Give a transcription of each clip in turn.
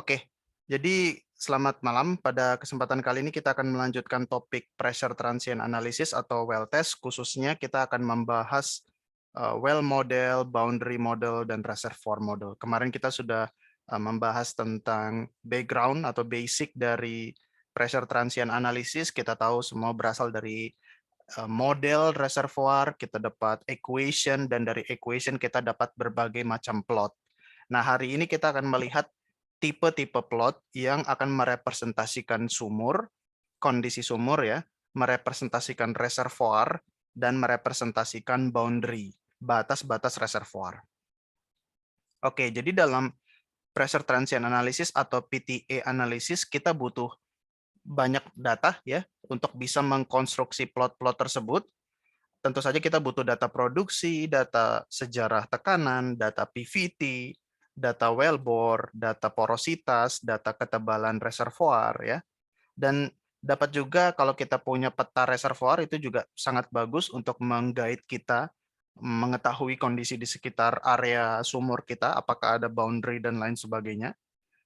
Oke, jadi selamat malam. Pada kesempatan kali ini kita akan melanjutkan topik pressure transient analysis atau well test. Khususnya kita akan membahas well model, boundary model, dan reservoir model. Kemarin kita sudah membahas tentang background atau basic dari pressure transient analysis. Kita tahu semua berasal dari model reservoir, kita dapat equation, dan dari equation kita dapat berbagai macam plot. Nah, hari ini kita akan melihat tipe-tipe plot yang akan merepresentasikan sumur, kondisi sumur ya, merepresentasikan reservoir, dan merepresentasikan boundary, batas-batas reservoir. Oke, jadi dalam pressure transient analysis atau PTA analysis kita butuh banyak data ya untuk bisa mengkonstruksi plot-plot tersebut. Tentu saja kita butuh data produksi, data sejarah tekanan, data PVT, data wellbore, data porositas, data ketebalan reservoir ya. Dan dapat juga kalau kita punya peta reservoir itu juga sangat bagus untuk mengguide kita mengetahui kondisi di sekitar area sumur kita, apakah ada boundary dan lain sebagainya.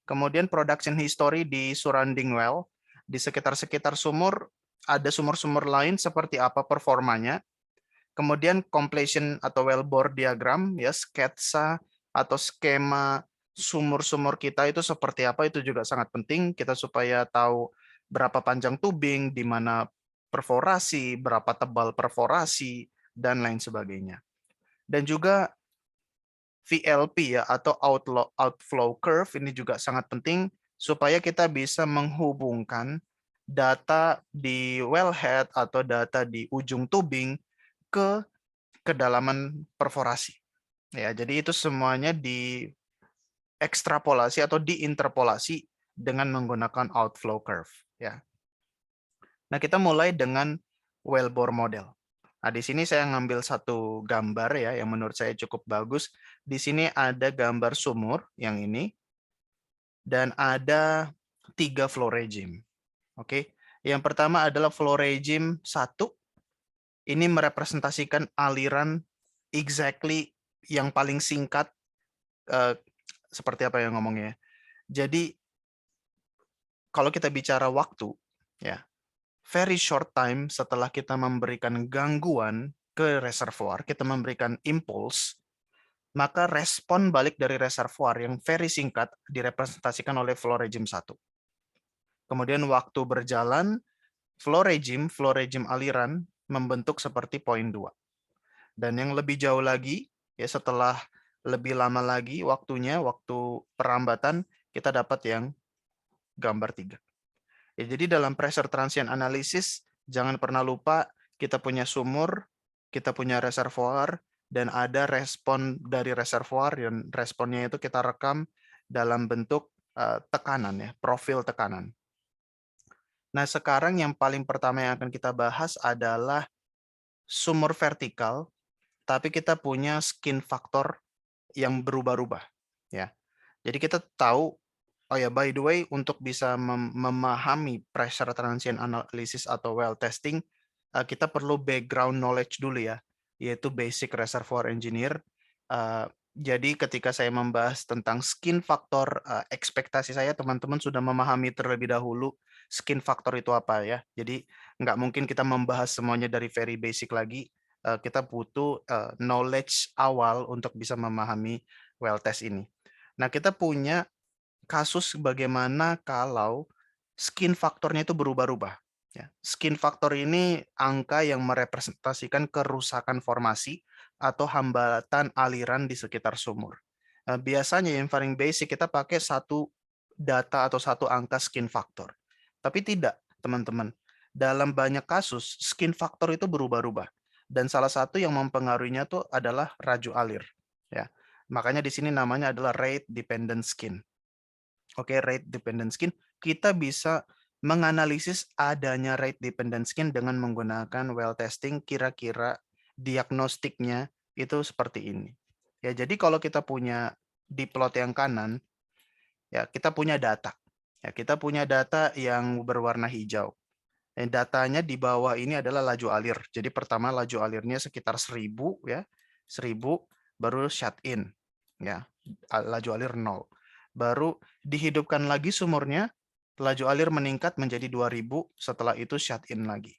Kemudian production history di surrounding well, di sekitar-sekitar sumur ada sumur-sumur lain seperti apa performanya. Kemudian completion atau wellbore diagram ya, sketsa atau skema sumur-sumur kita itu seperti apa, itu juga sangat penting kita supaya tahu berapa panjang tubing, di mana perforasi, berapa tebal perforasi, dan lain sebagainya. Dan juga VLP ya atau outflow curve ini juga sangat penting supaya kita bisa menghubungkan data di wellhead atau data di ujung tubing ke kedalaman perforasi. Ya, jadi itu semuanya diekstrapolasi atau diinterpolasi dengan menggunakan outflow curve. Ya. Nah, kita mulai dengan wellbore model. Nah, di sini saya ngambil satu gambar ya yang menurut saya cukup bagus. Di sini ada gambar sumur yang ini dan ada 3 flow regime. Oke. Yang pertama adalah flow regime 1. Ini merepresentasikan aliran exactly yang paling singkat, seperti apa yang ngomongnya. Jadi kalau kita bicara waktu, ya, very short time setelah kita memberikan gangguan ke reservoir, kita memberikan impuls, maka respon balik dari reservoir yang very singkat direpresentasikan oleh flow regime 1. Kemudian waktu berjalan, flow regime aliran membentuk seperti poin 2. Dan yang lebih jauh lagi, ya setelah lebih lama lagi waktunya, waktu perambatan, kita dapat yang gambar 3. Ya, jadi dalam pressure transient analysis, jangan pernah lupa kita punya sumur, kita punya reservoir, dan ada respon dari reservoir, dan responnya itu kita rekam dalam bentuk tekanan, ya, profil tekanan. Nah, sekarang yang paling pertama yang akan kita bahas adalah sumur vertikal, tapi kita punya skin factor yang berubah-ubah. Ya. Jadi kita tahu, oh ya, by the way, untuk bisa memahami pressure transient analysis atau well testing, kita perlu background knowledge dulu ya, yaitu basic reservoir engineer. Jadi ketika saya membahas tentang skin factor, ekspektasi saya teman-teman sudah memahami terlebih dahulu skin factor itu apa ya. Jadi nggak mungkin kita membahas semuanya dari very basic lagi. Kita butuh knowledge awal untuk bisa memahami well test ini. Nah, kita punya kasus bagaimana kalau skin faktornya itu berubah-ubah. Ya. Skin faktor ini angka yang merepresentasikan kerusakan formasi atau hambatan aliran di sekitar sumur. Biasanya yang paling basic kita pakai satu data atau satu angka skin faktor. Tapi tidak, teman-teman. Dalam banyak kasus, skin faktor itu berubah-ubah. Dan salah satu yang mempengaruhinya itu adalah laju alir. Ya. Makanya di sini namanya adalah rate dependent skin. Oke, rate dependent skin, kita bisa menganalisis adanya rate dependent skin dengan menggunakan well testing, kira-kira diagnostiknya itu seperti ini. Ya, jadi kalau kita punya di plot yang kanan, ya kita punya data. Ya, kita punya data yang berwarna hijau. Dan datanya di bawah ini adalah laju alir. Jadi pertama laju alirnya sekitar 1000 ya. 1000 baru shut in. Ya, laju alir 0. baru dihidupkan lagi sumurnya, laju alir meningkat menjadi 2000, setelah itu shut in lagi.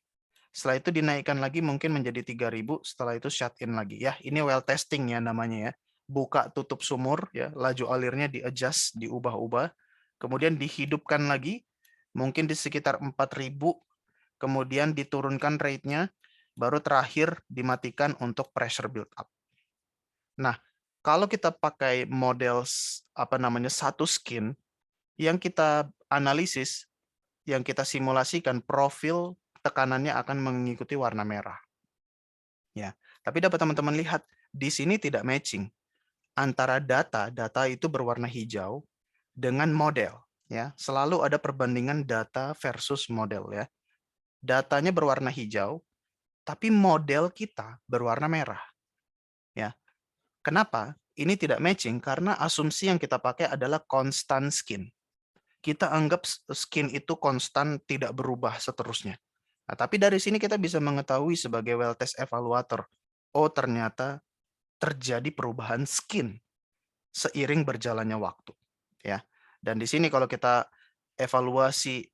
Setelah itu dinaikkan lagi mungkin menjadi 3000, setelah itu shut in lagi. Ya, ini well testing ya namanya ya. Buka tutup sumur ya, laju alirnya di-adjust, diubah-ubah, kemudian dihidupkan lagi mungkin di sekitar 4000, kemudian diturunkan rate-nya, baru terakhir dimatikan untuk pressure build up. Nah, kalau kita pakai model satu skin, yang kita analisis, yang kita simulasikan profil tekanannya akan mengikuti warna merah. Ya, tapi dapat teman-teman lihat di sini tidak matching antara data itu berwarna hijau dengan model. Ya, selalu ada perbandingan data versus model ya. Datanya berwarna hijau, tapi model kita berwarna merah. Ya, kenapa? Ini tidak matching karena asumsi yang kita pakai adalah constant skin. Kita anggap skin itu konstan, tidak berubah seterusnya. Nah, tapi dari sini kita bisa mengetahui sebagai well test evaluator, oh ternyata terjadi perubahan skin seiring berjalannya waktu. Ya, dan di sini kalau kita evaluasi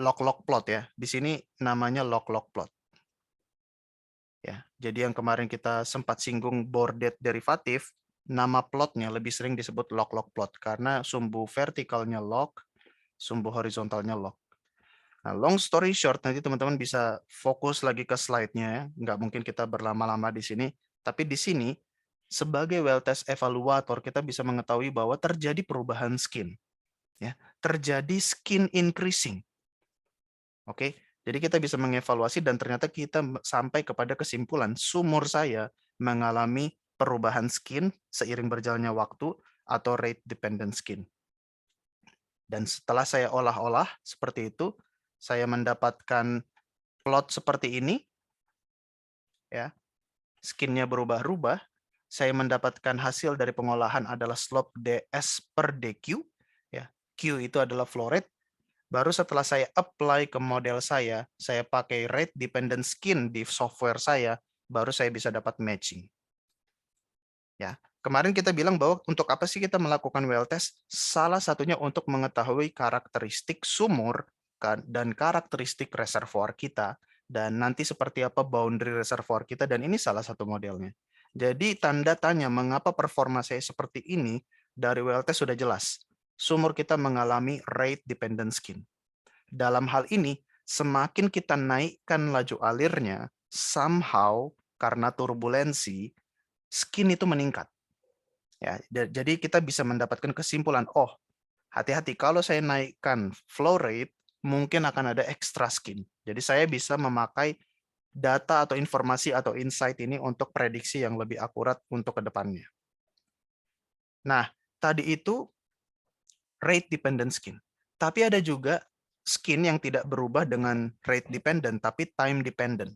log-log plot ya, di sini namanya log-log plot. Ya, jadi yang kemarin kita sempat singgung bordet derivatif, nama plotnya lebih sering disebut log-log plot karena sumbu vertikalnya log, sumbu horizontalnya log. Nah, long story short, nanti teman-teman bisa fokus lagi ke slide-nya ya. Nggak mungkin kita berlama-lama di sini. Tapi di sini, sebagai well test evaluator, kita bisa mengetahui bahwa terjadi perubahan skin. Ya, terjadi skin increasing. Oke, jadi kita bisa mengevaluasi dan ternyata kita sampai kepada kesimpulan sumur saya mengalami perubahan skin seiring berjalannya waktu atau rate dependent skin. Dan setelah saya olah-olah seperti itu, saya mendapatkan plot seperti ini, ya, skinnya berubah-ubah. Saya mendapatkan hasil dari pengolahan adalah slope ds per dq, ya. Q itu adalah flow rate. Baru setelah saya apply ke model saya pakai rate dependent skin di software saya, baru saya bisa dapat matching. Ya, kemarin kita bilang bahwa untuk apa sih kita melakukan well test? Salah satunya untuk mengetahui karakteristik sumur dan karakteristik reservoir kita, dan nanti seperti apa boundary reservoir kita, dan ini salah satu modelnya. Jadi tanda tanya mengapa performa saya seperti ini, dari well test sudah jelas. Sumur kita mengalami rate dependent skin. Dalam hal ini, semakin kita naikkan laju alirnya, somehow karena turbulensi, skin itu meningkat. Ya, jadi kita bisa mendapatkan kesimpulan, oh, hati-hati kalau saya naikkan flow rate, mungkin akan ada extra skin. Jadi saya bisa memakai data atau informasi atau insight ini untuk prediksi yang lebih akurat untuk kedepannya. Nah, tadi itu rate dependent skin. Tapi ada juga skin yang tidak berubah dengan rate dependent, tapi time dependent.